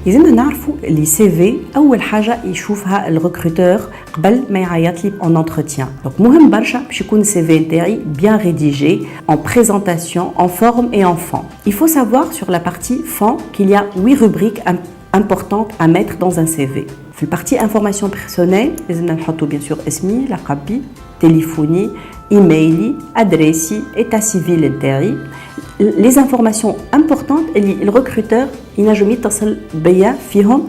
لازمنا نعرفوا لي سي في اول حاجه يشوفها الريكروتور قبل ما يعيط لي en entretien. Donc مهم برشا باش يكون السي في نتاعي bien rédigé, en présentation, en forme et en fond. Il faut savoir sur la partie fond qu'il y a 8 rubriques importantes à mettre dans un CV. في البارتي information personnelle لازمنا نحطوا bien sûr اسمي, لقبي, تليفوني, ايميلي, ادريسي, état civil نتاعي. Les informations importantes اللي الريكروتور ينجم يتصل بيا فيهم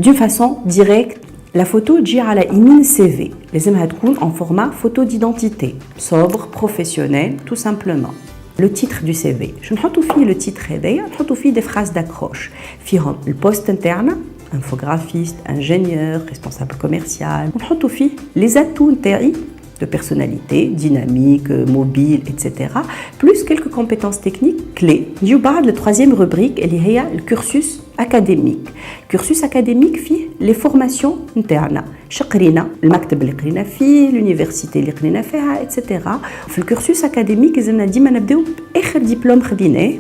d'une façon directe. La photo تجي على يمين CV لازمها تكون en format photo d'identité, sobre, professionnel, tout simplement. Le titre du CV je نحطوا فيه le titre هذايا, نحطوا فيه des phrases d'accroche فيهم البوست نتاعنا, infographiste, ingénieur, responsable commercial. نحطوا فيه les atouts نتاعي de personnalité, dynamique, mobile, etc. Plus quelques compétences techniques clés. نجيو بعد la troisième rubrique اللي هي le cursus académique. Cursus académique فيه les formations نتاعنا. شقرينا المكتب اللي قرينا فيه, l'université اللي قرينا فيها, etc. في الكورسوس académique لازمنا ديما نبداو بآخر دبلوم خديناه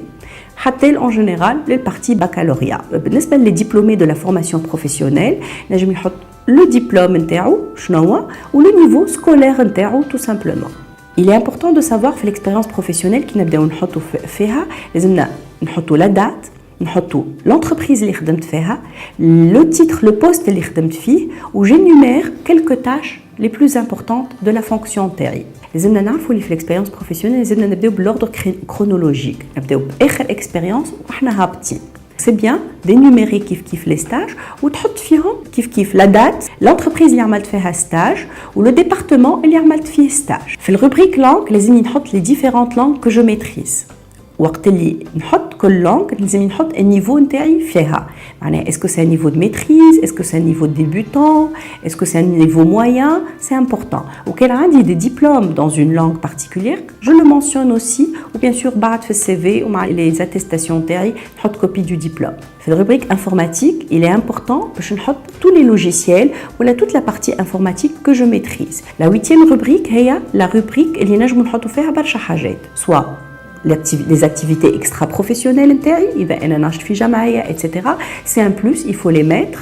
حتى en général للبارتي baccalauréat. بالنسبة للي diplômés de la formation professionnelle نجم يحط le diplôme نتاعو شنو هو و le niveau scolaire نتاعو tout simplement. Il est important de savoir في l'expérience professionnelle كي نبداو نحطوا فيها لازمنا نحطوا la date, نحطوا l'entreprise اللي خدمت فيها, le titre, le poste اللي خدمت فيه, و j'énumère quelques tâches les plus importantes de la fonction نتاعي. لازمنا نعرفوا اللي في l'expérience professionnelle لازمنا نبداو بالordre chronologique, نبداو بآخر expérience وإحنا هابطين. C'est bien d'énumérer كيف les stages وتحط فيهم كيف la date, l'entreprise اللي عملت فيها stage و le département اللي عملت فيه stage. في الروبريك langue لازم نحط les différentes langues que je maîtrise. وقت اللي نحط كل langue لازم نحط النيفو نتاعي فيها. معناها est-ce que c'est un niveau de maîtrise, est-ce que c'est un niveau de débutant, est-ce que c'est un niveau moyen, c'est important. وكان عندي des diplômes dans une langue particulière, je le mentionne aussi, ou bien sûr بعد في الCV ou les attestations نتاعي نحط copie du diplôme. في الrubrique informatique, il est important باش نحط tous les logiciels ولا toute la partie informatique que je maîtrise. La 8e rubrique هي la rubrique اللي نجمو نحطوا فيها برشا حاجات, soit les activités extra-professionnelles نتاعي إذا أنا ناشط في جمعية etc. C'est un plus, il faut les mettre.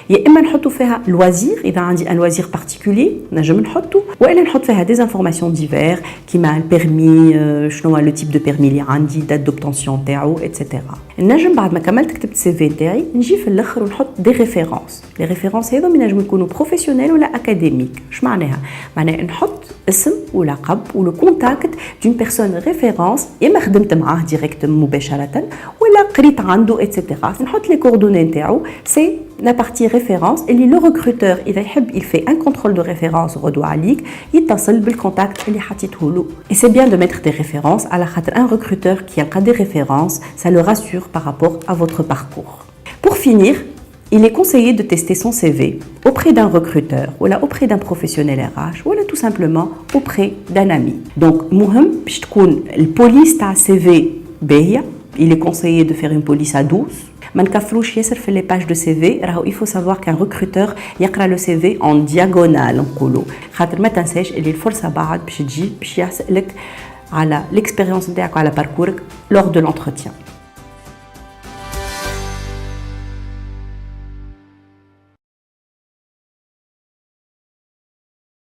يا إما نحطوا فيها loisir إذا عندي un loisir particulier نجم نحطوا, وإلا نحط فيها des informations divers كيما البيرمي, شنو هو le type de permis اللي عندي, date d'obtention نتاعو etc. نجم بعد ما كملت كتبت CV نتاعي نجي في الآخر ونحط des références. Les références هذو ينجموا يكونوا professionnels ولا académiques. اش معناها نحط اسم ولقب و le contact d'une personne référence إما خدمت معاه ديريكت مباشرة ولا قريت عنده etc. نحط لي كوردوني نتاعو. سي la partie référence اللي لو recruteur إذا يحب il fait un contrôle de référence غدوة عليك يتصل بالكونتاكت اللي حطيته له. Et c'est bien de mettre des références على خاطر un recruteur qui a des références ça le rassure par rapport à votre parcours. Pour finir, il est conseillé de tester son CV auprès d'un recruteur ou là auprès d'un professionnel RH ou là tout simplement auprès d'un ami. Donc مهم باش تكون البوليس تاع CV باهية. Il est conseillé de faire une police à 12. ما نكثروش ياسر في les pages de CV. راهو il faut savoir qu'un recruteur يقرا le CV en diagonale نقولوا, خاطر ما تنساش اللي الفرصة بعد باش تجي باش يسألك على l'expérience نتاعك وعلى parcours lors de l'entretien.